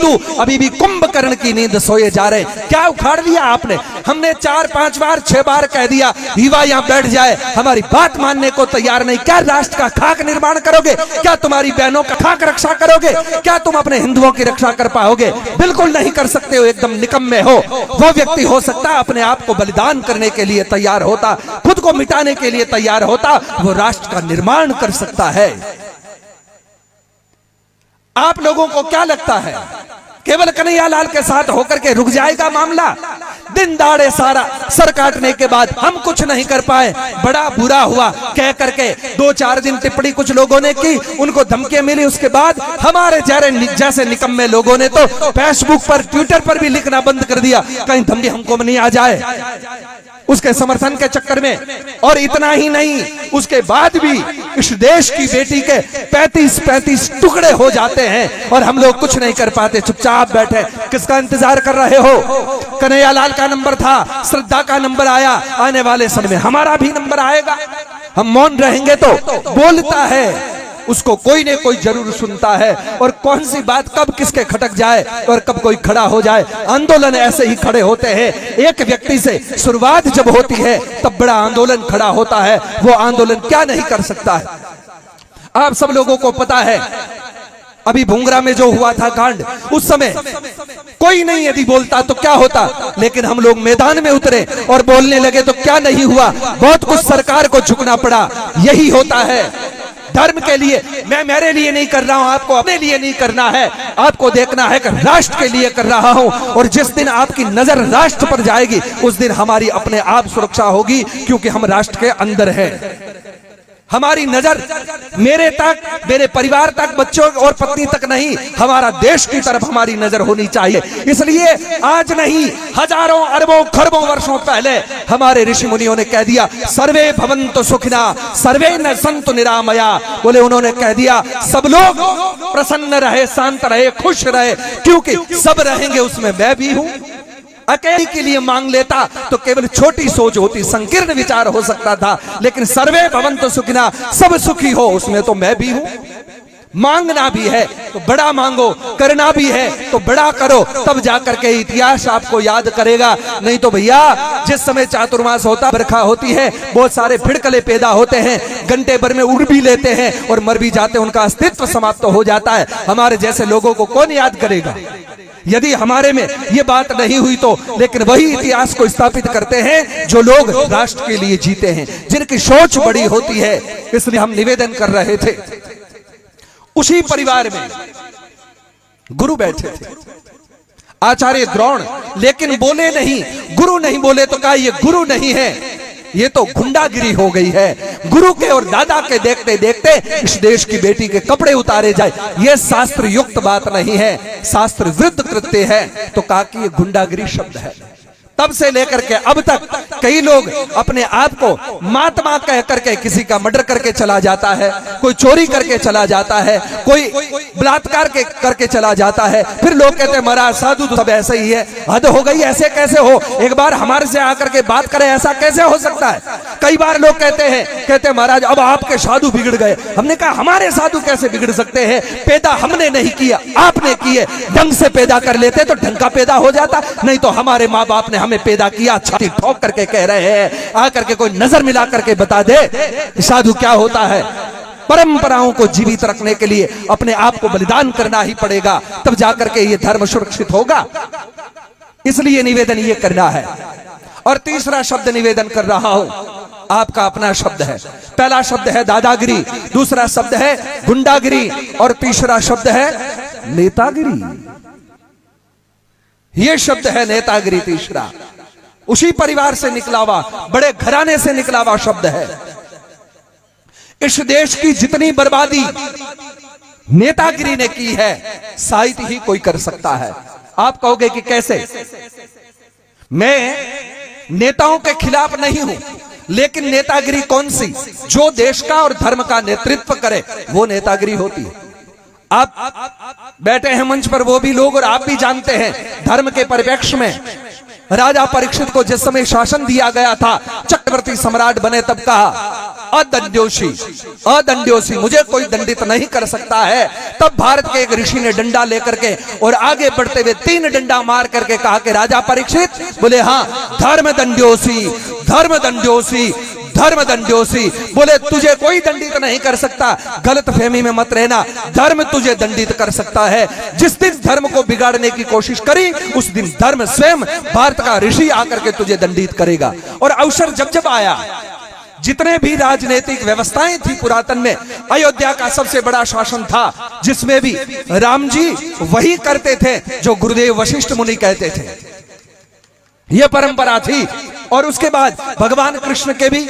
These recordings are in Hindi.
हिंदू अभी भी कुंभकर्ण की नींद सोए जा रहे। क्या उखाड़ लिया आपने? हमने 4-5 बार 6 बार कह दिया, युवा यहाँ बैठ जाए, हमारी बात मानने को तैयार नहीं। क्या राष्ट्र का खाक निर्माण करोगे? क्या तुम्हारी बहनों का खाक रक्षा करोगे? क्या तुम अपने हिंदुओं की रक्षा कर पाओगे? बिल्कुल नहीं कर सकते हो, एकदम निकम्मे हो। वो व्यक्ति हो सकता है अपने आप को बलिदान करने के लिए तैयार होता, खुद को मिटाने के लिए तैयार होता, वो राष्ट्र का निर्माण कर सकता है। आप लोगों को क्या लगता है केवल कन्हैयालाल के साथ होकर के रुक जाएगा मामला? दिन दाड़े सारा सर काटने के बाद हम कुछ नहीं कर पाए, बड़ा बुरा हुआ कह करके 2-4 दिन टिप्पणी कुछ लोगों ने की, उनको धमकियां मिली। उसके बाद हमारे जैसे निकम्मे लोगों ने तो फेसबुक पर ट्विटर पर भी लिखना बंद कर दिया, कहीं धमकी हमको नहीं आ जाए उसके समर्थन के चक्कर में। और इतना ही नहीं, उसके बाद भी इस देश की बेटी के 35 टुकड़े हो जाते हैं और हम लोग कुछ नहीं कर पाते, चुपचाप बैठे। किसका इंतजार कर रहे हो? कन्हैयालाल का नंबर था, श्रद्धा का नंबर आया, आने वाले समय में हमारा भी नंबर आएगा। हम मौन रहेंगे तो बोलता है उसको कोई न कोई जरूर सुनता है, और कौन सी बात कब किसके खटक जाए और कब कोई खड़ा हो जाए। आंदोलन ऐसे ही खड़े होते हैं, एक व्यक्ति से शुरुआत जब होती है तब बड़ा आंदोलन खड़ा होता है। वो आंदोलन क्या नहीं कर सकता है? आप सब लोगों को पता है अभी भुंगरा में जो हुआ था कांड, उस समय कोई नहीं यदि बोलता तो क्या होता, लेकिन हम लोग मैदान में उतरे और बोलने लगे तो क्या नहीं हुआ, बहुत कुछ सरकार को झुकना पड़ा। यही होता है धर्म के लिए। मैं मेरे लिए नहीं कर रहा हूं, आपको अपने लिए नहीं करना है, आपको देखना है कि राष्ट्र के लिए कर रहा हूं। और जिस दिन आपकी नजर राष्ट्र पर जाएगी उस दिन हमारी अपने आप सुरक्षा होगी, क्योंकि हम राष्ट्र के अंदर हैं। हमारी नजर मेरे तक, मेरे परिवार तक, बच्चों और पत्नी तक नहीं, हमारा देश की तरफ हमारी नजर होनी चाहिए। इसलिए आज नहीं, हजारों अरबों खरबों वर्षों पहले हमारे ऋषि मुनियों ने कह दिया, सर्वे भवन्तु सुखिना सर्वे न सन्तु निरामया। बोले उन्होंने कह दिया सब लोग प्रसन्न रहे, शांत रहे, खुश रहे, क्योंकि सब रहेंगे उसमें मैं भी हूं। अकेले के लिए मांग लेता तो केवल छोटी सोच होती, संकीर्ण विचार हो सकता था, लेकिन सर्वे भवन्तु सुखिना, सब सुखी हो, उसमें तो मैं भी हूं। मांगना भी है तो बड़ा मांगो, करना भी है तो बड़ा करो, तब जाकर के इतिहास आपको याद करेगा। नहीं तो भैया जिस समय चातुर्मास होता, बरखा होती है, बहुत सारे फिड़कले पैदा होते हैं, घंटे भर में उड़ भी लेते हैं और मर भी जाते हैं, उनका अस्तित्व समाप्त हो जाता है। हमारे जैसे लोगों को कौन याद करेगा यदि हमारे में ये बात नहीं हुई तो? लेकिन वही इतिहास को स्थापित करते हैं जो लोग राष्ट्र के लिए जीते हैं, जिनकी सोच बड़ी होती है। इसलिए हम निवेदन कर रहे थे, उसी परिवार में गुरु बैठे थे, आचार्य द्रोण, लेकिन बोले नहीं, गुरु नहीं बोले तो कहा ये गुरु नहीं है, ये तो गुंडागिरी हो गई है। गुरु के और दादा के देखते देखते इस देश की बेटी के कपड़े उतारे जाए, ये शास्त्र युक्त बात नहीं है, शास्त्र विरुद्ध कृत्य है। तो कहा कि ये गुंडागिरी शब्द है। तब से लेकर के अब तक कई लोग अपने आप को महात्मा कह करके किसी का मर्डर करके चला जाता है, कोई चोरी करके चला जाता है, कोई बलात्कार करके चला जाता है, फिर लोग कहते हैं महाराज साधु तो सब ऐसे ही है। हद हो गई, ऐसे कैसे हो? एक बार हमारे से आकर के बात करें, ऐसा कैसे हो सकता है? कई बार लोग कहते हैं महाराज अब आपके साधु बिगड़ गए। हमने कहा हमारे साधु कैसे बिगड़ सकते हैं? पैदा हमने नहीं किया, आपने किए। ढंग से पैदा कर लेते तो ढंग का पैदा हो जाता, नहीं तो हमारे माँ बाप ने हमें पैदा किया, छाती ठोक करके कह रहे हैं। आकर के कोई नजर मिला करके बता दे साधु क्या होता है। परंपराओं को जीवित रखने के लिए अपने आप को बलिदान करना ही पड़ेगा, तब जाकर के ये धर्म सुरक्षित होगा। इसलिए निवेदन ये करना है। और तीसरा शब्द निवेदन कर रहा हूं, आपका अपना शब्द है। पहला शब्द है दादागिरी, दूसरा शब्द है गुंडागिरी, और तीसरा शब्द है नेतागिरी। ये शब्द है नेतागिरी तीसरा। उसी परिवार से निकला हुआ, बड़े घराने से निकला हुआ शब्द है। इस देश की जितनी बर्बादी नेतागिरी ने की है, शायद ही कोई कर सकता है। आप कहोगे कि कैसे? मैं नेताओं के खिलाफ नहीं हूं, लेकिन नेतागिरी कौन सी? जो देश का और धर्म का नेतृत्व करे वो नेतागिरी होती है। आप बैठे हैं मंच पर, वो भी लोग और आप भी जानते हैं, धर्म के परिप्रेक्ष्य में राजा परीक्षित को जिस समय शासन दिया गया था, चक्रवर्ती सम्राट बने, तब कहा अदंड्योशी, अदंड्योशी, मुझे कोई दंडित नहीं कर सकता है। तब भारत के एक ऋषि ने डंडा लेकर के और आगे बढ़ते हुए 3 डंडा मार करके कहा कि राजा परीक्षित, बोले हाँ, धर्म दंड्योशी, धर्म दंड्योशी, धर्म दंड्योशी, बोले तुझे कोई दंडित नहीं कर सकता, गलत फहमी में मत रहना, धर्म तुझे दंडित कर सकता है। जिस दिन धर्म को बिगाड़ने की कोशिश करी, उस दिन धर्म स्वयं भारत का ऋषि आकर के तुझे दंडित करेगा। और अवसर जब जब आया, जितने भी राजनीतिक व्यवस्थाएं थी पुरातन में, अयोध्या का सबसे बड़ा शासन था, जिसमें भी राम जी वही करते थे जो गुरुदेव वशिष्ठ मुनि कहते थे, यह परंपरा थी। और उसके बाद भगवान कृष्ण के भी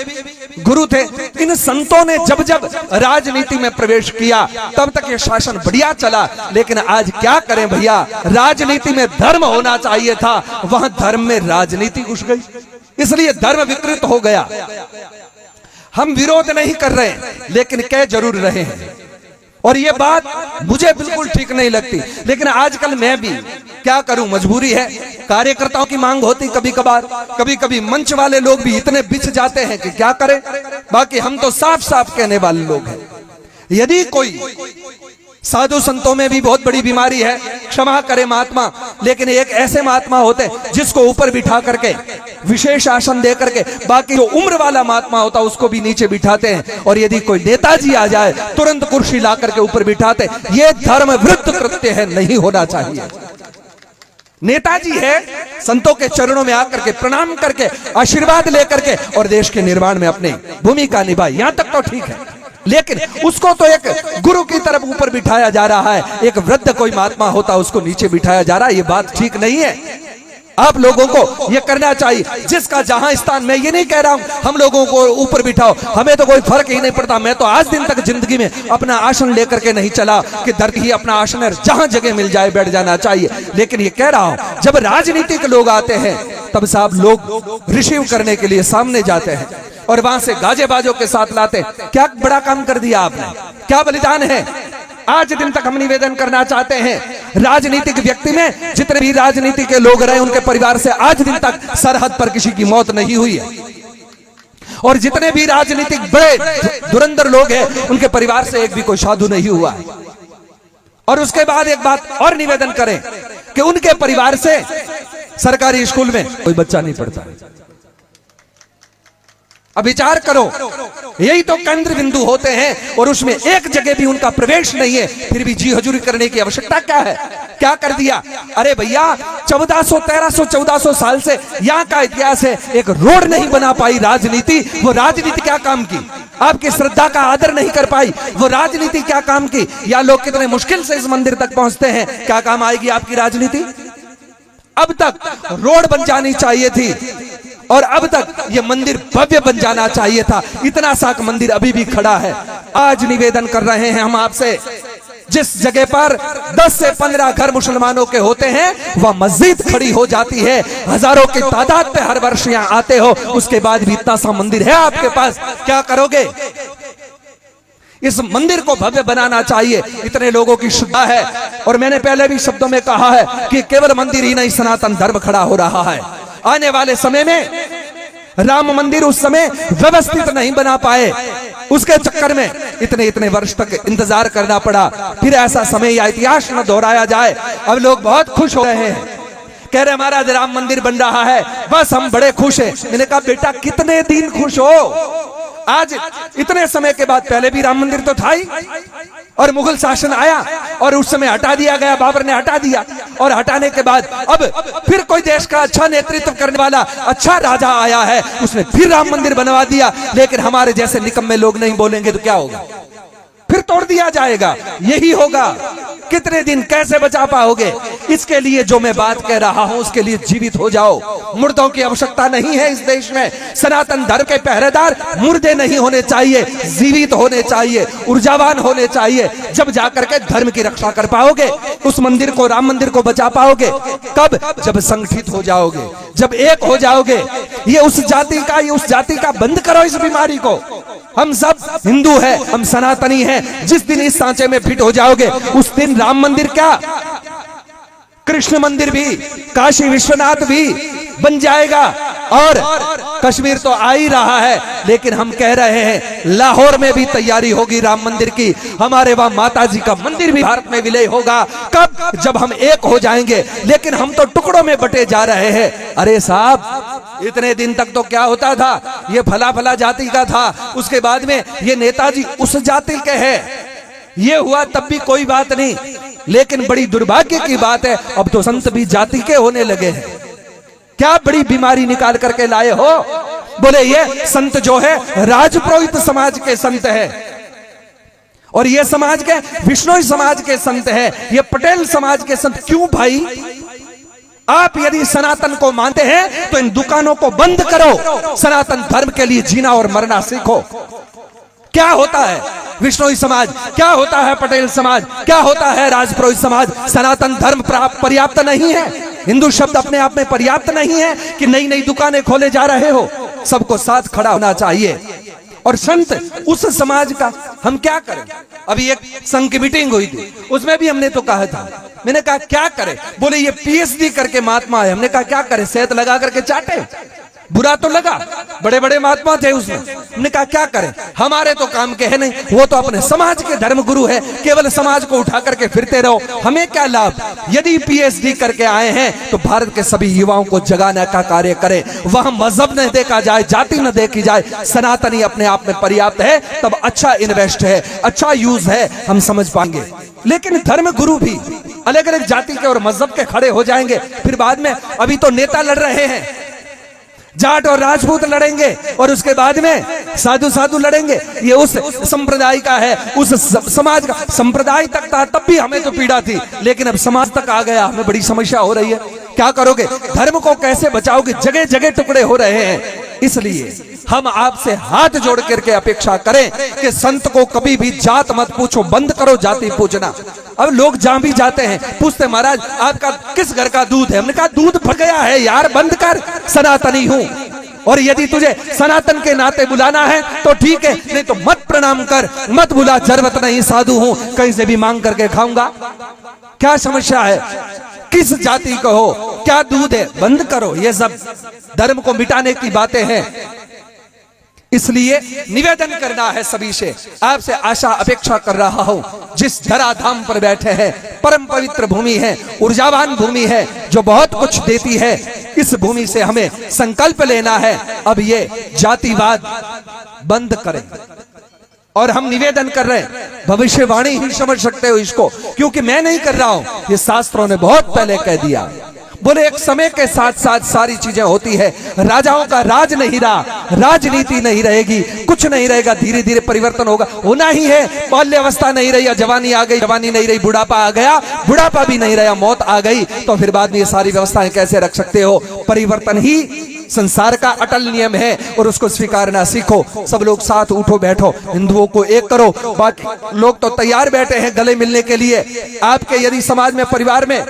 गुरु थे। इन संतों ने जब जब राजनीति में प्रवेश किया, तब तक ये शासन बढ़िया चला। लेकिन आज क्या करें भैया, राजनीति में धर्म होना चाहिए था, वहां धर्म में राजनीति घुस गई, इसलिए धर्म विकृत हो गया। हम विरोध नहीं कर रहे, लेकिन कह जरूर रहे हैं, और ये बात मुझे बिल्कुल ठीक नहीं लगती। लेकिन आजकल मैं भी क्या करूं, मजबूरी है। कार्यकर्ताओं की मांग होती कभी कभार, कभी कभी मंच वाले लोग भी इतने बिछ जाते हैं कि क्या करें। बाकी हम तो साफ साफ कहने वाले लोग हैं। यदि कोई, साधु संतों में भी बहुत बड़ी बीमारी है, क्षमा करे महात्मा, लेकिन एक ऐसे महात्मा होते जिसको ऊपर बिठा करके विशेष आसन दे करके, बाकी जो उम्र वाला महात्मा होता उसको भी नीचे बिठाते हैं। और यदि कोई नेताजी आ जाए, तुरंत कुर्सी ला करके ऊपर बिठाते। ये धर्म विरुद्ध कृत्य है, नहीं होना चाहिए। नेताजी है, संतों के चरणों में आकर के प्रणाम करके आशीर्वाद लेकर के और देश के निर्माण में अपनी भूमिका निभाए, यहां तक तो ठीक है। लेकिन उसको तो एक गुरु की तरफ ऊपर बिठाया जा रहा है, एक वृद्ध कोई महात्मा होता उसको नीचे बिठाया जा रहा है, ये बात ठीक नहीं है। आप लोगों को ये करना चाहिए, जिसका जहां स्थान, मैं ये नहीं कह रहा हूं हम लोगों को ऊपर बिठाओ, हमें तो कोई फर्क ही नहीं पड़ता। मैं तो आज दिन तक जिंदगी में अपना आसन लेकर के नहीं चला कि धरती ही अपना आसन है, जहां जगह मिल जाए बैठ जाना चाहिए। लेकिन ये कह रहा हूं, जब राजनीतिक लोग आते हैं, तब साहब लोग रिसीव करने के लिए सामने जाते हैं और वहां से गाजे बाजों के साथ लाते हैं। क्या बड़ा काम कर दिया आपने, क्या बलिदान है। आज दिन तक हम निवेदन करना चाहते हैं, राजनीतिक व्यक्ति में जितने भी राजनीति के लोग रहे, उनके परिवार से आज दिन तक सरहद पर किसी की मौत नहीं हुई है। और जितने भी राजनीतिक बड़े धुरंधर लोग हैं, उनके परिवार से एक भी कोई साधु नहीं हुआ है। और उसके बाद एक बात और निवेदन करें कि उनके परिवार से सरकारी स्कूल में कोई बच्चा नहीं पढ़ता। अब विचार करो, यही तो केंद्र बिंदु होते हैं और उसमें एक जगह भी उनका प्रवेश नहीं है, फिर भी जी हजूरी करने की आवश्यकता क्या है। क्या कर दिया, अरे भैया 1400, 1300, 1400 साल से यहाँ का इतिहास है, एक रोड नहीं बना पाई राजनीति। वो राजनीति क्या काम की, आपकी श्रद्धा का आदर नहीं कर पाई, वो राजनीति क्या काम की। या लोग कितने मुश्किल से इस मंदिर तक पहुंचते हैं, क्या काम आएगी आपकी राजनीति। अब तक रोड बन जानी चाहिए थी और अब तक ये मंदिर भव्य बन जाना चाहिए था। इतना सा मंदिर अभी भी खड़ा है। आज निवेदन कर रहे हैं हम आपसे, जिस जगह पर 10 से 15 घर मुसलमानों के होते हैं, वह मस्जिद खड़ी हो जाती है। हजारों की तादाद पे हर वर्ष यहाँ आते हो, उसके बाद भी इतना सा मंदिर है आपके पास, क्या करोगे। इस मंदिर को भव्य बनाना चाहिए, इतने लोगों की श्रद्धा है। और मैंने पहले भी शब्दों में कहा है कि केवल मंदिर ही नहीं, सनातन धर्म खड़ा हो रहा है। आने वाले समय में राम मंदिर उस समय व्यवस्थित नहीं बना पाए, उसके चक्कर में इतने वर्ष तक इंतजार करना पड़ा। फिर ऐसा समय या इतिहास न दोहराया जाए। अब लोग बहुत खुश हो रहे हैं, कह रहे महाराज राम मंदिर बन रहा है, बस हम बड़े खुश हैं। मैंने कहा बेटा कितने दिन खुश हो, आज इतने समय के बाद, पहले भी राम मंदिर तो था ही, और मुगल शासन आया और उस समय हटा दिया गया, बाबर ने हटा दिया। और हटाने के बाद अब फिर कोई देश का अच्छा नेतृत्व करने वाला अच्छा राजा आया है, उसने फिर राम मंदिर बनवा दिया। लेकिन हमारे जैसे निकम्मे लोग नहीं बोलेंगे तो क्या होगा, फिर तोड़ दिया जाएगा। यही होगा, कितने दिन कैसे बचा पाओगे। इसके लिए जो मैं बात कह रहा हूं, उसके लिए जीवित हो जाओ। मुर्दों की आवश्यकता नहीं है इस देश में। सनातन धर्म के पहरेदार मुर्दे नहीं होने चाहिए, जीवित होने चाहिए, ऊर्जावान होने चाहिए। जब जाकर के धर्म की रक्षा कर पाओगे, उस मंदिर को, राम मंदिर को बचा पाओगे। कब, जब संगठित हो जाओगे, जब एक हो जाओगे। ये उस जाति का बंद करो इस बीमारी को। हम सब हिंदू हैं, हम सनातनी हैं। जिस दिन इस सांचे में फिट हो जाओगे, उस दिन राम मंदिर क्या, कृष्ण मंदिर भी, काशी विश्वनाथ भी, बन जाएगा। और कश्मीर तो आ ही रहा है, लेकिन हम कह रहे हैं लाहौर में भी तैयारी होगी राम मंदिर की। हमारे वहां माता जी का मंदिर भी भारत में विलय होगा। कब? जब हम एक हो जाएंगे। लेकिन हम तो टुकड़ों में बटे जा रहे हैं। अरे साहब, इतने दिन तक तो क्या होता था, ये फला फला जाति का था, उसके बाद में ये नेताजी उस जाति के हैं, ये हुआ तब भी कोई बात नहीं। लेकिन बड़ी दुर्भाग्य की बात है, अब तो संत भी जाति के होने लगे हैं। क्या बड़ी बीमारी निकाल करके लाए हो। बोले ये संत जो है राजपुरोहित समाज के संत है, और ये समाज के विश्नोई समाज के संत है, ये पटेल समाज के संत। क्यों भाई? आप यदि सनातन को मानते हैं तो इन दुकानों को बंद करो, सनातन धर्म के लिए जीना और मरना सीखो। क्या होता है विश्नोई समाज, क्या होता है पटेल समाज, क्या होता है राजपुरोहित समाज? सनातन धर्म पर्याप्त नहीं है? हिंदू शब्द अपने आप में पर्याप्त नहीं है कि नई नई दुकानें खोले जा रहे हो? सबको साथ खड़ा होना चाहिए। और संत उस समाज का हम क्या करें? अभी एक संघ की मीटिंग हुई थी, उसमें भी हमने तो कहा था, मैंने कहा क्या करें? बोले ये पीएचडी करके महात्मा है। हमने कहा क्या करें? सेहत लगा करके चाटे? बुरा तो लगा, बड़े बड़े महात्मा थे उसमें। हमने कहा क्या करें, हमारे तो काम के है नहीं, वो तो अपने समाज के धर्म गुरु है, केवल समाज को उठा करके फिरते रहो, हमें क्या लाभ? यदि पीएचडी करके आए हैं तो भारत के सभी युवाओं को जगाने का कार्य करें। वहां मजहब न देखा जाए, जाति न देखी जाए, सनातनी अपने आप में पर्याप्त है, तब अच्छा इन्वेस्ट है, अच्छा यूज है, हम समझ पाएंगे। लेकिन धर्म गुरु भी अलग अलग जाति के और मजहब के खड़े हो जाएंगे, फिर बाद में अभी तो नेता लड़ रहे हैं, जाट और राजपूत लड़ेंगे, और उसके बाद में साधु साधु लड़ेंगे। ये उस संप्रदाय का है, उस समाज का। संप्रदाय तक था तब भी हमें तो पीड़ा थी, लेकिन अब समाज तक आ गया, हमें बड़ी समस्या हो रही है। क्या करोगे? धर्म को कैसे बचाओगे? जगह जगह टुकड़े हो रहे हैं। इसलिए हम आपसे हाथ जोड़ करके अपेक्षा करें कि संत को कभी भी जात मत पूछो, बंद करो जाति पूछना। अब लोग जहां भी जाते हैं पूछते महाराज आपका किस घर का दूध है? हमने कहा दूध भर गया है यार, बंद कर, सनातनी हूं। और यदि तुझे सनातन के नाते बुलाना है तो ठीक है, नहीं तो मत प्रणाम कर, मत बुला, जरूरत नहीं, साधु हूं, कहीं से भी मांग करके खाऊंगा। क्या समस्या है? किस जाति को हो, क्या दूध है, बंद करो। ये सब धर्म को मिटाने की बातें हैं। इसलिए निवेदन करना है सभी से, आपसे आशा अपेक्षा कर रहा हूं, जिस धराधाम पर बैठे हैं, परम पवित्र भूमि है, ऊर्जावान भूमि है, जो बहुत कुछ देती है, इस भूमि से हमें संकल्प लेना है, अब ये जातिवाद बंद करें। और हम निवेदन कर रहे हैं, भविष्यवाणी ही समझ सकते हो इसको, क्योंकि मैं नहीं कर रहा हूं, ये शास्त्रों ने बहुत पहले कह दिया। बोले एक समय के साथ साथ सारी चीजें होती है, राजाओं का राज नहीं रहा, राजनीति नहीं रहेगी, कुछ नहीं रहेगा, धीरे धीरे परिवर्तन होगा, होना ही है। बाल्यावस्था नहीं रही, जवानी आ गई, जवानी नहीं रही, बुढ़ापा आ गया, बुढ़ापा भी नहीं रहा, मौत आ गई, तो फिर बाद में ये सारी व्यवस्थाएं कैसे रख सकते हो? परिवर्तन ही संसार का अटल नियम है, और उसको स्वीकारना सीखो। सब लोग साथ उठो बैठो, हिंदुओं को एक करो। बाकी लोग तो तैयार बैठे हैं गले मिलने के लिए। आपके यदि समाज में, परिवार में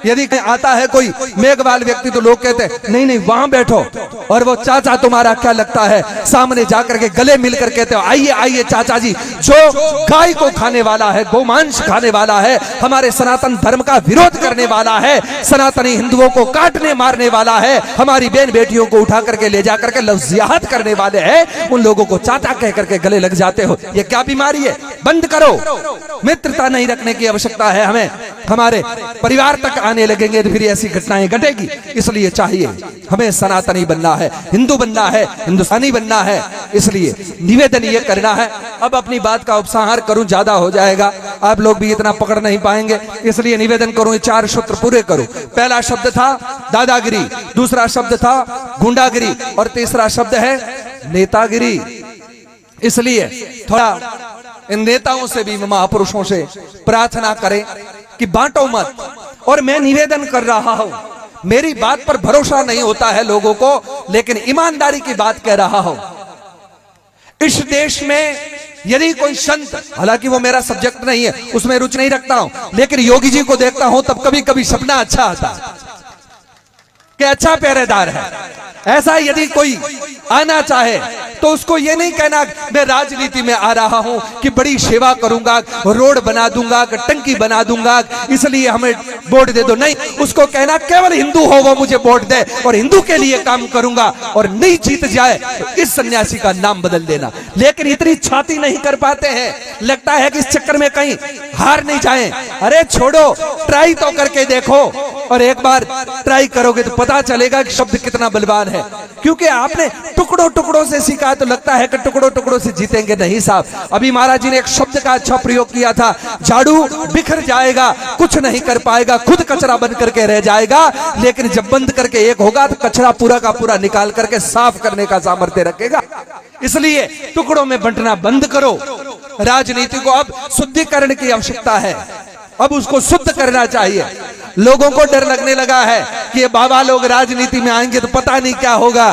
यदि आता है कोई मेघवाल व्यक्ति, तो लोग कहते हैं नहीं नहीं वहां बैठो, और वो चाचा तुम्हारा क्या लगता है, सामने जाकर के गले मिलकर कहते हो आइए आइए चाचा जी, जो गाय को खाने वाला है, गोमांस खाने वाला है, हमारे सनातन धर्म का विरोध करने वाला है, सनातनी हिंदुओं को काटने मारने वाला है, हमारी बहन बेटियों को उठा करके ले जाकर के लफ्जियात करने वाले हैं, उन लोगों को चाचा कह करके गले लग जाते हो। ये क्या बीमारी है? बंद करो। मित्रता नहीं रखने की आवश्यकता है हमें, हमारे परिवार तक आने लगेंगे तो फिर ऐसी घटनाएं घटेगी। इसलिए चाहिए हमें सनातनी बनना है, हिंदू बनना है, हिंदुस्तानी बनना है। इसलिए निवेदन ये करना है। अब अपनी बात का उपसंहार करूं, ज्यादा हो जाएगा, आप लोग भी इतना पकड़ नहीं पाएंगे, इसलिए निवेदन करूं, 4 सूत्र पूरे करूं। पहला शब्द था दादागिरी, दूसरा शब्द था गुंडागिरी, और तीसरा शब्द है नेतागिरी। इसलिए थोड़ा इन नेताओं से भी, महापुरुषों से प्रार्थना करें कि बांटो मत। और मैं निवेदन कर रहा हूं, मेरी बात पर भरोसा नहीं होता है लोगों को, लेकिन ईमानदारी की बात कह रहा हूं। इस देश में यदि कोई संत, हालांकि वो मेरा सब्जेक्ट नहीं है, उसमें रुचि नहीं रखता हूं, लेकिन योगी जी को देखता हूं तब कभी कभी सपना अच्छा आता कि अच्छा पहरेदार है। ऐसा यदि कोई आना चाहे तो उसको ये नहीं कहना मैं राजनीति में आ रहा हूं कि बड़ी सेवा करूंगा, रोड बना दूंगा, टंकी बना दूंगा, इसलिए हमें वोट दे दो। नहीं, उसको कहना केवल हिंदू हो वो मुझे वोट दे और हिंदू के लिए काम करूंगा, और नहीं जीत जाए तो इस सन्यासी का नाम बदल देना। लेकिन इतनी छाती नहीं कर पाते हैं, लगता है कि इस चक्कर में कहीं हार नहीं जाएं। अरे छोड़ो, ट्राई तो करके देखो, और एक बार ट्राई करोगे तो पता चलेगा कि शब्द कितना बलवान है। क्योंकि आपने टुकड़ों टुकड़ों से सीखा तो लगता है कि टुकड़ों टुकड़ों से जीतेंगे। नहीं साहब, अभी महाराज जी ने एक शब्द का अच्छा प्रयोग किया था, झाड़ू बिखर जाएगा, कुछ नहीं कर पाएगा, खुद कचरा बन करके रह जाएगा, लेकिन जब बंद करके एक होगा तो कचरा पूरा का पूरा निकाल करके साफ करने का सामर्थ्य रखेगा। इसलिए टुकड़ों में बंटना बंद करो। राजनीति को अब शुद्धिकरण की आवश्यकता है, अब उसको शुद्ध करना चाहिए। लोगों को डर लगने लगा है कि ये बाबा लोग राजनीति में आएंगे तो पता नहीं क्या होगा।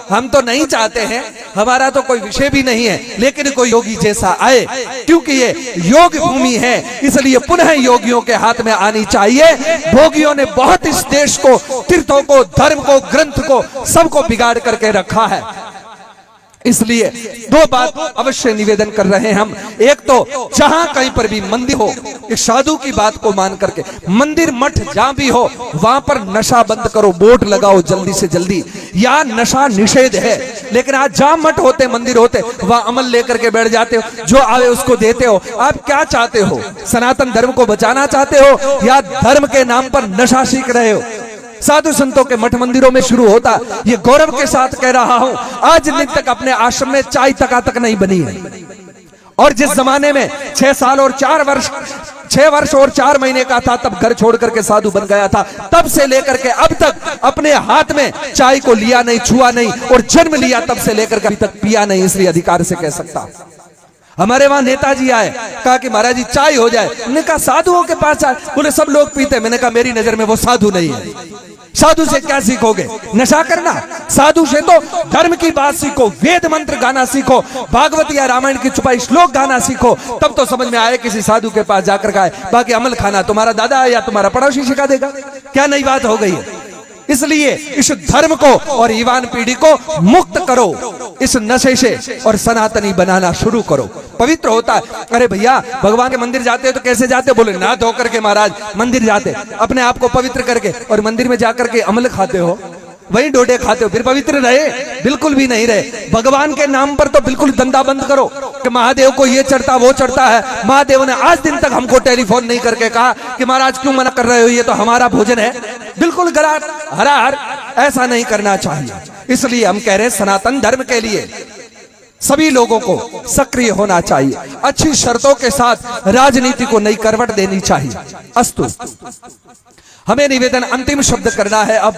हम तो नहीं चाहते हैं, हमारा तो कोई विषय भी नहीं है, लेकिन कोई योगी जैसा आए, क्योंकि ये योग भूमि है, इसलिए पुनः योगियों के हाथ में आनी चाहिए। भोगियों ने बहुत इस देश को, तीर्थों को, धर्म को, ग्रंथ को, सबको बिगाड़ करके रखा है। इसलिए दो बात अवश्य निवेदन कर रहे हैं हम। एक तो जहां कहीं पर भी मंदिर हो, एक साधु की बात को मान करके, मंदिर मठ जहां भी हो वहां पर नशा बंद करो, बोर्ड लगाओ जल्दी से जल्दी, या नशा निषेध है। लेकिन आज जहां मठ होते, मंदिर होते, वहां अमल लेकर के बैठ जाते हो, जो आवे उसको देते हो। आप क्या चाहते हो? सनातन धर्म को बचाना चाहते हो या धर्म के नाम पर नशा सीख रहे हो? साधु संतों के मठ मंदिरों में शुरू होता, ये गौरव के साथ कह रहा हूं, आज दिन तक अपने आश्रम में चाय तक नहीं बनी है। और जिस जमाने में 6 साल और 4 वर्ष, 6 वर्ष और 4 महीने का था, तब घर छोड़ करके साधु बन गया था। तब से लेकर के अब तक अपने हाथ में चाय को लिया नहीं, छुआ नहीं, और जन्म लिया तब से लेकर के अभी तक पिया नहीं। इसलिए अधिकार से कह सकता। हमारे वहां नेताजी आए, कहा कि महाराज जी चाय हो जाए। मैंने कहा साधुओं के पास चाय, बोले सब लोग पीते। मैंने कहा मेरी नजर में वो साधु नहीं है। साधु से क्या सीखोगे? नशा करना? साधु से तो धर्म की बात सीखो, वेद मंत्र गाना सीखो, भागवत या रामायण की छुपाई श्लोक गाना सीखो, तब तो समझ में आए किसी साधु के पास जाकर का है। बाकी अमल खाना तुम्हारा दादा या तुम्हारा पड़ोसी सिखा देगा। क्या नई बात हो गई है? इसलिए इस धर्म को और युवान पीढ़ी को मुक्त करो इस नशे से, और सनातनी बनाना शुरू करो। पवित्र होता है। अरे भैया, भगवान के मंदिर जाते हो तो कैसे जाते हो? बोले ना धो करके महाराज मंदिर जाते, अपने आप को पवित्र करके, और मंदिर में जाकर के अमल खाते हो, वही डोडे खाते हो, फिर पवित्र रहे? बिल्कुल भी नहीं रहे। भगवान के नाम पर तो बिल्कुल धंधा बंद करो कि महादेव को ये चढ़ता वो चढ़ता है। महादेव ने आज दिन तक हमको टेलीफोन नहीं करके कहा कि महाराज क्यों मना कर रहे हो, ये तो हमारा भोजन है। बिल्कुल गलत, हरार, ऐसा नहीं करना चाहिए। इसलिए हम कह रहे हैं सनातन धर्म के लिए सभी लोगों को सक्रिय होना चाहिए, अच्छी शर्तों के साथ राजनीति को नई करवट देनी चाहिए। अस्तु, हमें निवेदन अंतिम शब्द करना है अब,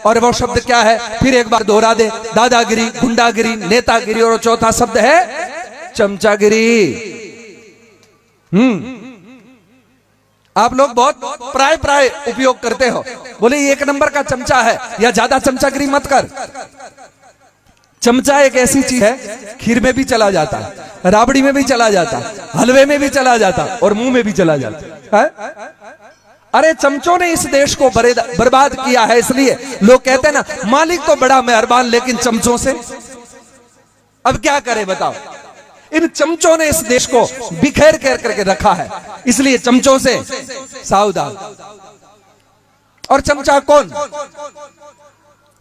और वो शब्द क्या है फिर एक बार दोहरा दे। दादागिरी, गुंडागिरी, नेतागिरी, और चौथा शब्द है चमचागिरी। आप लोग बहुत प्राय उपयोग करते हो, बोले ये 1 नंबर का चमचा है, या ज्यादा चमचागिरी मत कर। चमचा एक ऐसी चीज है, खीर में भी चला जाता है, राबड़ी में भी चला जाता है, हलवे में भी चला जाता है, और मुंह में भी चला जाता है। अरे चमचों ने इस देश को बर्बाद किया है। इसलिए लोग कहते हैं ना, मालिक तो बड़ा मेहरबान, लेकिन चमचों से अब क्या करे बताओ। इन चमचों ने इस देश को बिखेर कर करके रखा है, इसलिए चमचों से सावधान। और चमचा कौन?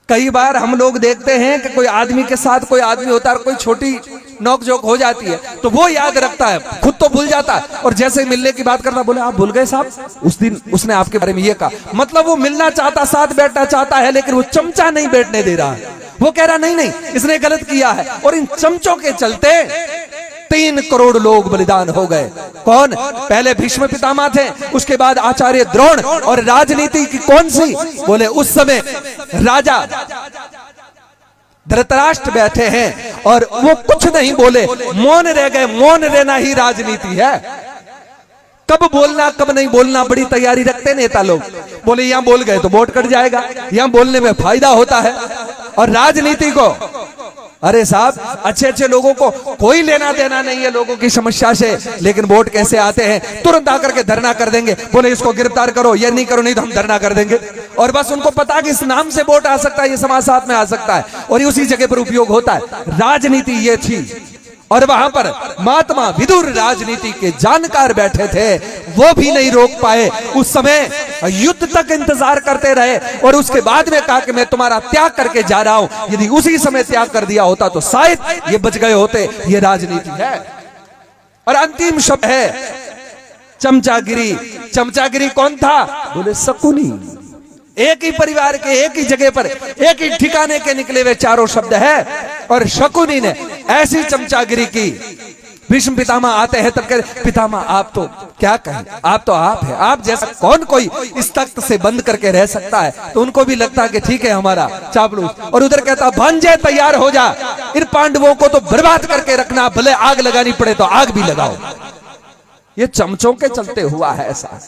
कई बार हम लोग देखते हैं कि कोई आदमी के साथ कोई आदमी होता है, कोई छोटी नोकझोंक हो जाती है तो वो याद रखता है, खुद तो भूल जाता है, और जैसे मिलने की बात करता, बोले आप भूल गए साहब, उस दिन उसने आपके बारे में ये कहा। मतलब वो मिलना चाहता, साथ बैठना चाहता है, लेकिन वो चमचा नहीं बैठने दे रहा है। वो कह रहा नहीं इसने गलत किया है। और इन चमचों के चलते 3 करोड़ लोग बलिदान हो गए। कौन? पहले भीष्म पितामह थे, उसके बाद आचार्य द्रोण, और राजनीति की कौन सी? बोले उस समय राजा धृतराष्ट्र बैठे हैं और वो कुछ नहीं बोले, मौन रह गए। मौन रहना ही राजनीति है। कब बोलना कब नहीं बोलना बड़ी तैयारी रखते नेता लोग। बोले यहां बोल गए तो वोट कट जाएगा, यहां बोलने में फायदा होता है। और राजनीति को, अरे साहब, अच्छे लोगों को कोई लेना देना नहीं है लोगों की समस्या से, लेकिन वोट कैसे आते हैं, तुरंत आकर के धरना कर देंगे। बोले इसको गिरफ्तार करो, ये नहीं करो, नहीं तो हम धरना कर देंगे। और बस उनको पता कि इस नाम से वोट आ सकता है, ये समाज में आ सकता है, और ये उसी जगह पर उपयोग होता है। राजनीति ये थी, और वहां पर महात्मा विदुर राजनीति के जानकार बैठे थे, वो भी नहीं रोक पाए। उस समय युद्ध तक इंतजार करते रहे, और उसके बाद में कहा कि मैं तुम्हारा त्याग करके जा रहा हूं। यदि उसी समय त्याग कर दिया होता तो शायद ये बच गए होते। ये राजनीति है। और अंतिम शब्द है चमचागिरी। चमचागिरी कौन था? बोले शकुनी। एक ही परिवार के, एक ही जगह पर, एक ही ठिकाने के निकले हुए चारों शब्द है। और शकुनी ने ऐसी चमचागिरी की, भीष्म पितामह आते हैं तब कहते पितामह आप तो क्या कहें, आप तो आप है, आप जैसा कौन कोई इस तख्त से बंद करके रह सकता है। तो उनको भी लगता है कि ठीक है हमारा चापलूस। और उधर कहता भांजे तैयार हो जा, इन पांडवों को तो बर्बाद करके रखना, भले आग लगानी पड़े तो आग भी लगाओ। ये चमचों के चलते हुआ है ऐसा।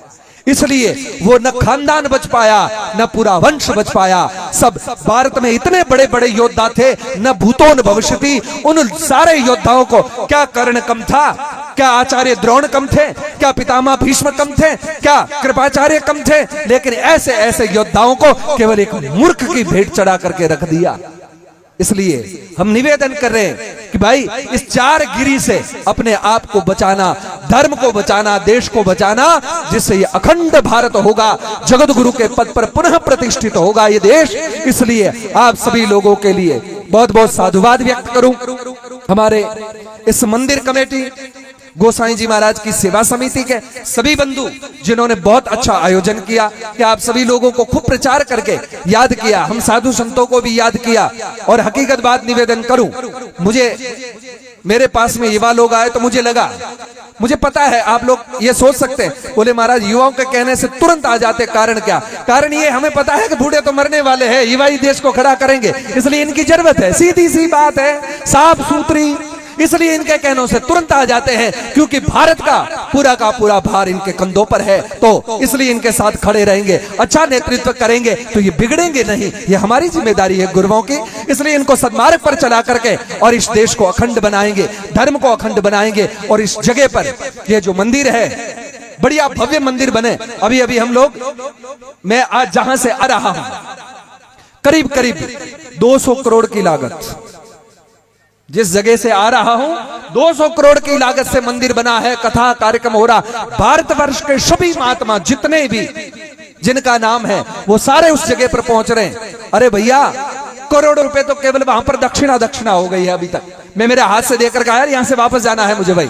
इसलिए वो न खानदान बच पाया, न पूरा वंश बच पाया। सब भारत में इतने बड़े बड़े योद्धा थे, न भूतों न भविष्यति। उन सारे योद्धाओं को क्या कर्ण कम था? क्या आचार्य द्रोण कम थे? क्या पितामह भीष्म कम थे? क्या कृपाचार्य कम थे? लेकिन ऐसे ऐसे योद्धाओं को केवल एक मूर्ख की भेंट चढ़ा करके रख दिया। इसलिए हम निवेदन कर रहे हैं कि भाई इस चार गिरी से अपने आप को बचाना, धर्म को बचाना, देश को बचाना, जिससे ये अखंड भारत होगा, जगत गुरु के पद पर पुनः प्रतिष्ठित होगा ये देश। इसलिए आप सभी लोगों के लिए बहुत बहुत साधुवाद व्यक्त करूं। हमारे इस मंदिर कमेटी, गोसाई जी महाराज की सेवा समिति के सभी बंधु जिन्होंने बहुत अच्छा आयोजन किया, कि आप सभी लोगों को खूब प्रचार करके याद किया, हम साधु संतों को भी याद किया। और हकीकत बात निवेदन करूं, मेरे पास में युवा लोग आए तो मुझे लगा, मुझे पता है आप लोग ये सोच सकते हैं, बोले महाराज युवाओं के कहने से तुरंत आ जाते, कारण क्या? कारण ये हमें पता है कि बूढ़े तो मरने वाले हैं, युवा ही देश को खड़ा करेंगे, इसलिए इनकी जरूरत है। सीधी सी बात है, साफ सुथरी। इसलिए इनके कहनों से तुरंत आ जाते हैं, क्योंकि भारत का पूरा भार इनके कंधों पर है, तो इसलिए इनके साथ खड़े रहेंगे, अच्छा नेतृत्व करेंगे तो ये बिगड़ेंगे नहीं। ये हमारी जिम्मेदारी है गुरुओं की। इसलिए इनको सद्मार्ग पर चला करके और इस देश को अखंड बनाएंगे, धर्म को अखंड बनाएंगे। और इस जगह पर ये जो मंदिर है, बढ़िया भव्य मंदिर बने। अभी अभी हम लोग, मैं आज जहां से आ रहा हूं, करीब करीब 200 करोड़ की लागत, जिस जगह से आ रहा हूं 200 करोड़ की लागत से मंदिर बना है, कथा कार्यक्रम हो रहा। भारतवर्ष के सभी महात्मा जितने भी जिनका नाम है वो सारे उस जगह पर पहुंच रहे हैं। अरे भैया करोड़ों रुपए तो केवल वहां पर दक्षिणा हो गई है अभी तक। मैं मेरे हाथ से देकर कहा यार यहां से वापस जाना है मुझे।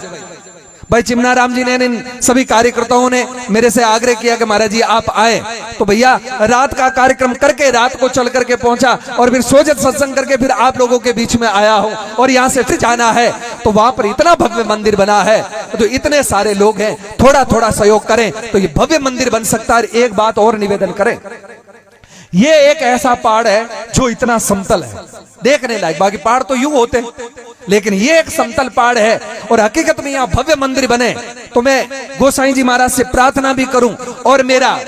भाई चिमना राम जी ने, इन सभी कार्यकर्ताओं ने मेरे से आग्रह किया कि महाराज जी आप आए, तो भैया रात का कार्यक्रम करके रात को चल करके पहुंचा, और फिर सोजत सत्संग करके फिर आप लोगों के बीच में आया हूं। और यहां से फिर जाना है, तो वहां पर इतना भव्य मंदिर बना है, तो इतने सारे लोग हैं, थोड़ा थोड़ा सहयोग करें तो ये भव्य मंदिर बन सकता है। एक बात और निवेदन करें, ये एक ऐसा पहाड़ है जो इतना समतल है, देखने लायक। बाकी पहाड़ तो यूं होते हैं, लेकिन ये एक समतल पहाड़ है, और हकीकत में यहाँ भव्य मंदिर बने। तो मैं गोसाई जी महाराज से प्रार्थना भी करूं, और मेरा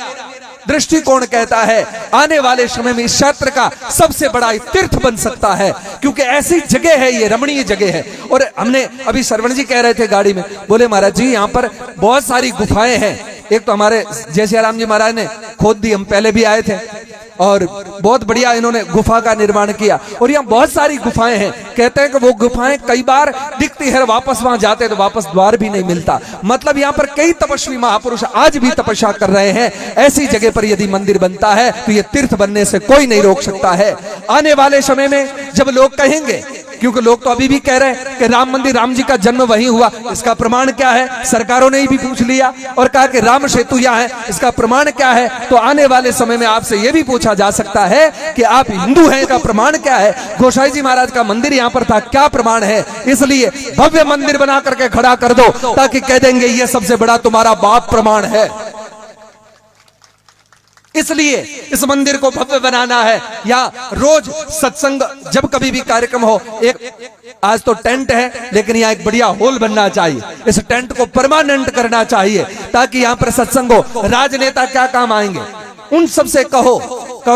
दृष्टिकोण कहता है आने वाले समय में इस क्षेत्र का सबसे बड़ा तीर्थ बन सकता है, क्योंकि ऐसी जगह है, ये रमणीय जगह है। और हमने अभी श्रवण जी कह रहे थे गाड़ी में, बोले महाराज जी यहाँ पर बहुत सारी गुफाएं हैं। एक तो हमारे जय सिया राम जी महाराज ने खोद दी, हम पहले भी आए थे, और बहुत बढ़िया इन्होंने गुफा का निर्माण किया। और यहाँ बहुत सारी गुफाएं हैं, कहते हैं कि वो गुफाएं कई बार दिखती है, वापस वहां जाते तो वापस द्वार भी नहीं मिलता। मतलब यहाँ पर कई तपस्वी महापुरुष आज भी तपस्या कर रहे हैं। ऐसी जगह पर यदि मंदिर बनता है तो ये तीर्थ बनने से कोई नहीं रोक सकता है। आने वाले समय में जब लोग कहेंगे, क्योंकि लोग तो अभी भी कह रहे हैं कि राम मंदिर, राम जी का जन्म वहीं हुआ, इसका प्रमाण क्या है? सरकारों ने भी पूछ लिया और कहा कि राम सेतु यहाँ है, इसका प्रमाण क्या है? तो आने वाले समय में आपसे यह भी पूछा जा सकता है कि आप हिंदू हैं, इसका प्रमाण क्या है? गोसाई जी महाराज का मंदिर यहाँ पर था, क्या प्रमाण है? इसलिए भव्य मंदिर बना करके खड़ा कर दो, ताकि कह देंगे ये सबसे बड़ा तुम्हारा बाप प्रमाण है। इसलिए इस मंदिर को भव्य बनाना है। या रोज सत्संग, जब कभी भी कार्यक्रम हो, एक आज तो टेंट है, लेकिन यहाँ एक बढ़िया हॉल बनना चाहिए। इस टेंट को परमानेंट करना चाहिए, ताकि यहाँ पर सत्संग हो। राजनेता क्या काम आएंगे, उन सबसे कहो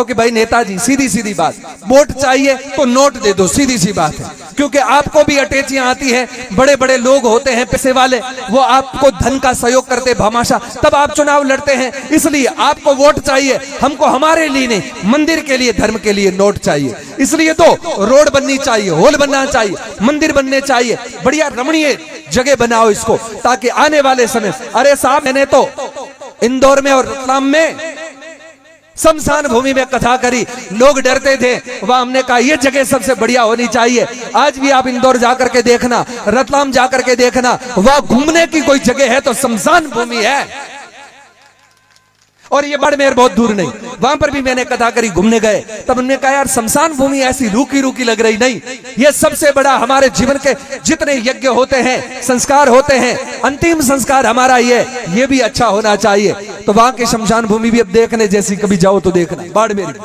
कि भाई नेताजी, सीधी सीधी बात, वोट चाहिए तो नोट दे दो, सीधी सी बात है। क्योंकि आपको भी अटैचियां आती है, बड़े बड़े लोग होते हैं पैसे वाले, वो आपको धन का सहयोग करते भामाशा, तब आप चुनाव लड़ते हैं। इसलिए आपको वोट चाहिए, हमको हमारे लिए नहीं, मंदिर के लिए, धर्म के लिए नोट चाहिए। इसलिए तो रोड बननी चाहिए, होल बनना चाहिए, मंदिर बनने चाहिए, बढ़िया रमणीय जगह बनाओ इसको, ताकि आने वाले समय। अरे साहब, मैंने तो इंदौर में और रतलाम में शमशान भूमि में कथा करी, लोग डरते थे, वहां हमने कहा यह जगह सबसे बढ़िया होनी चाहिए। आज भी आप इंदौर जाकर के देखना, रतलाम जाकर के देखना, वहां घूमने की कोई जगह है तो शमशान भूमि है। और ये बाड़मेर बहुत दूर नहीं, वहां पर भी मैंने कथा करी, घूमने गए, तब उन्होंने कहा यार शमशान भूमि ऐसी रूखी रूखी लग रही, नहीं, ये सबसे बड़ा हमारे जीवन के जितने यज्ञ होते हैं, संस्कार होते हैं, अंतिम संस्कार हमारा ये भी अच्छा होना चाहिए। तो वहां की शमशान भूमि भी अब देखने जैसी, कभी जाओ तो देखना बाड़मेर।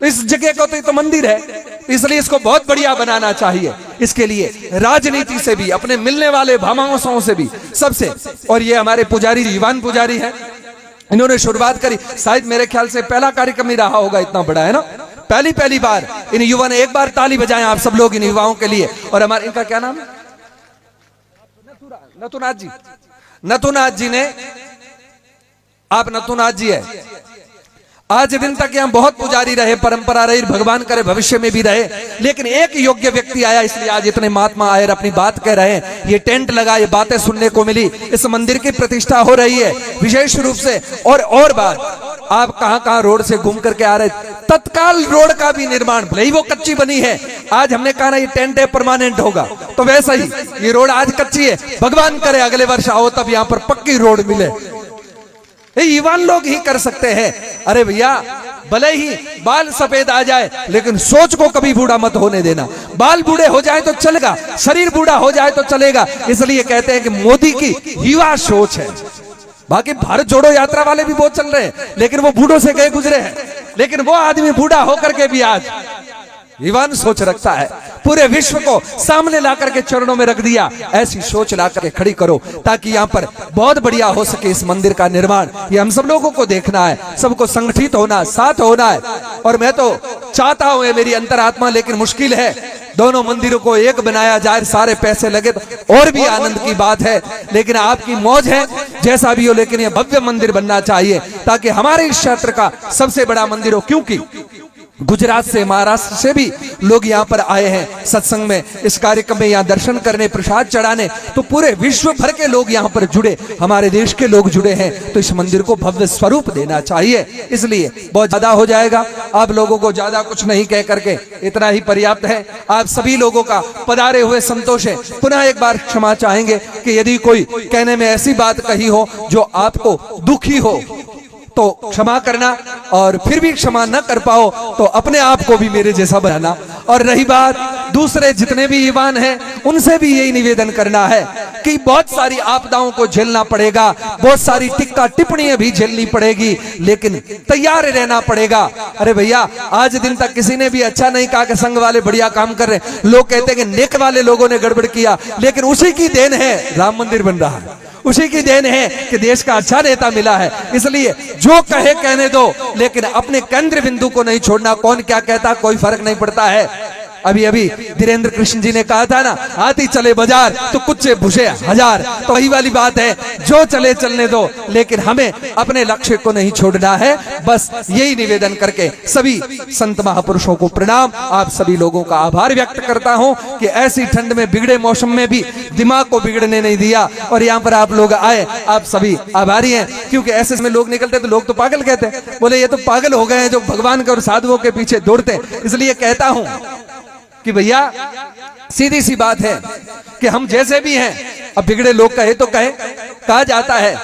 तो इस जगह को तो मंदिर है, इसलिए इसको बहुत बढ़िया बनाना चाहिए। इसके लिए राजनीति से भी, अपने मिलने वाले भामाओं से भी, सबसे। और ये हमारे पुजारी युवान पुजारी है, इन्होंने शुरुआत करी, शायद मेरे ख्याल से पहला कार्यक्रम ही रहा होगा, इतना बड़ा है ना, पहली बार इन युवा ने। एक बार ताली बजाएं आप सब लोग इन युवाओं के लिए। और हमारे, इनका क्या नाम है, नथुनाथ जी, नथुनाथ जी ने, आप नथुनाथ जी है, आज दिन तक यहाँ बहुत पुजारी रहे, परंपरा रही, भगवान करे भविष्य में भी रहे, लेकिन एक योग्य व्यक्ति आया, इसलिए आज इतने महात्मा आए और अपनी बात कह रहे हैं। ये टेंट लगा, ये बातें सुनने को मिली, इस मंदिर की प्रतिष्ठा हो रही है विशेष रूप से। और बात, आप कहां रोड से घूम करके आ रहे, तत्काल रोड का भी निर्माण, भले ही वो कच्ची बनी है, आज हमने कहा ना ये टेंट है, परमानेंट होगा, तो वैसा ही ये रोड आज कच्ची है, भगवान करे अगले वर्ष आओ तब यहाँ पर पक्की रोड मिले। युवान लोग ही कर सकते हैं। अरे भैया, भले ही बाल सफेद आ जाए, लेकिन सोच को कभी बूढ़ा मत होने देना। बाल बूढ़े हो जाए तो चलेगा, शरीर बूढ़ा हो जाए तो चलेगा। इसलिए कहते हैं कि मोदी की युवा सोच है। बाकी भारत जोड़ो यात्रा वाले भी बहुत चल रहे हैं, लेकिन वो बूढ़ों से गए गुजरे हैं, लेकिन वो आदमी बूढ़ा होकर के भी आज युवान सोच रखता है, पूरे विश्व को सामने ला करके चरणों में रख दिया। ऐसी सोच ला करके खड़ी करो, ताकि यहाँ पर बहुत बढ़िया हो सके इस मंदिर का निर्माण। ये हम सब लोगों को देखना है, सबको संगठित होना, साथ होना है। और मैं तो चाहता हूं, ये मेरी अंतरात्मा, लेकिन मुश्किल है, दोनों मंदिरों को एक बनाया जाए, सारे पैसे लगे तो और भी आनंद की बात है। लेकिन आपकी मौज है, जैसा भी हो, लेकिन ये भव्य मंदिर बनना चाहिए, ताकि हमारे इस क्षेत्र का सबसे बड़ा मंदिर हो। क्योंकि गुजरात से, महाराष्ट्र से भी लोग यहाँ पर आए हैं सत्संग में, इस कार्यक्रम में, यहाँ दर्शन करने, प्रसाद चढ़ाने, तो पूरे विश्व भर के लोग यहाँ पर जुड़े, हमारे देश के लोग जुड़े हैं, तो इस मंदिर को भव्य स्वरूप देना चाहिए। इसलिए बहुत ज्यादा हो जाएगा, आप लोगों को ज्यादा कुछ नहीं कह करके इतना ही पर्याप्त है। आप सभी लोगों का पधारे हुए संतोष है। पुनः एक बार क्षमा चाहेंगे कि यदि कोई कहने में ऐसी बात कही हो जो आपको दुखी हो तो क्षमा करना, और फिर भी क्षमा न कर पाओ तो अपने आप को भी मेरे जैसा बनाना। और रही बात दूसरे जितने भी युवान हैं, उनसे भी यही निवेदन करना है कि बहुत सारी आपदाओं को झेलना पड़ेगा, बहुत सारी टिक्का टिप्पणियां भी झेलनी पड़ेगी, लेकिन तैयार रहना पड़ेगा। अरे भैया, आज दिन तक किसी ने भी अच्छा नहीं कहा कि संघ वाले बढ़िया काम कर रहे हैं। लोग कहते हैं कि नेक वाले लोगों ने गड़बड़ किया, लेकिन उसी की देन है राम मंदिर बन रहा है, उसी की देन है कि देश का अच्छा नेता मिला है। इसलिए जो कहे कहने दो, लेकिन अपने केंद्र बिंदु को नहीं छोड़ना। कौन क्या कहता कोई फर्क नहीं पड़ता है। अभी अभी धीरेन्द्र कृष्ण जी ने कहा था ना, हाथी चले बाजार तो कुछ भूसे हजार, तो वही वाली बात है, जो चले चलने दो, लेकिन हमें अपने लक्ष्य को नहीं छोड़ना है। बस यही निवेदन करके सभी संत महापुरुषों को प्रणाम, आप सभी लोगों का आभार व्यक्त करता हूं कि ऐसी ठंड में, बिगड़े मौसम में भी दिमाग को बिगड़ने नहीं दिया, और यहाँ पर आप लोग आए, आप सभी आभारी हैं। क्योंकि ऐसे में लोग निकलते तो लोग तो पागल कहते, बोले ये तो पागल हो गए हैं जो भगवान के और साधुओं के पीछे दौड़ते। इसलिए कहता हूं कि भैया, सीधी सी बात है कि हम जैसे भी हैं, अब बिगड़े लोग कहे तो कहा जाता है,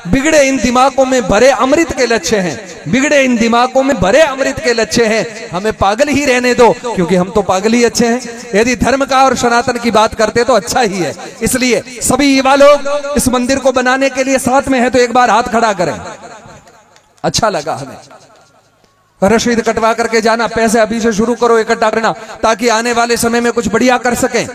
बिगड़े इन दिमागों में भरे अमृत के लक्ष्य हैं, बिगड़े इन दिमागों में भरे अमृत के लक्ष्य हैं। हमें पागल ही रहने दो, क्योंकि हम तो पागल ही अच्छे हैं। यदि धर्म का और सनातन की बात करते तो अच्छा ही है। इसलिए सभी युवा लोग इस मंदिर को बनाने के लिए साथ में है, तो एक बार हाथ खड़ा करें। अच्छा लगा हमें। रसीद कटवा करके जाना, पैसे अभी से शुरू करो इकट्ठा करना, ताकि आने वाले समय में कुछ बढ़िया कर सकें।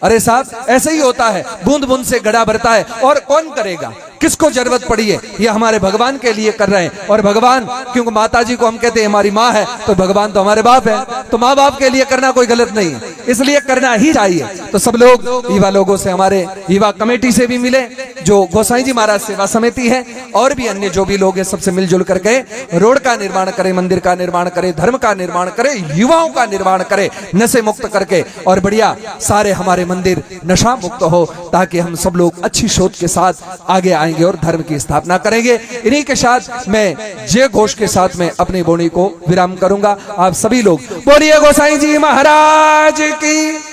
अरे साहब, ऐसे ही होता है, बूंद बूंद से घड़ा भरता है। और कौन करेगा? किसको जरूरत पड़ी है, ये हमारे भगवान के लिए कर रहे हैं। और भगवान, क्योंकि माता जी को हम कहते हैं हमारी माँ है, तो भगवान तो हमारे बाप है, तो माँ बाप के लिए करना कोई गलत नहीं है, इसलिए करना ही चाहिए। तो सब लोग युवा लोगों से, हमारे युवा कमेटी से भी मिले, जो गोसाई जी महाराज सेवा समिति है, और भी अन्य जो भी लोग हैं, सबसे मिलजुल करके रोड का निर्माण करें, मंदिर का निर्माण करें, धर्म का निर्माण करें, युवाओं का निर्माण करें, नशे मुक्त करके, और बढ़िया सारे हमारे मंदिर नशा मुक्त हो, ताकि हम सब लोग अच्छी सोच के साथ आगे आएंगे और धर्म की स्थापना करेंगे। इन्हीं के साथ मैं जय घोष के साथ में अपनी बोनी को विराम करूंगा। आप सभी लोग बोलिए गोसाई जी महाराज की।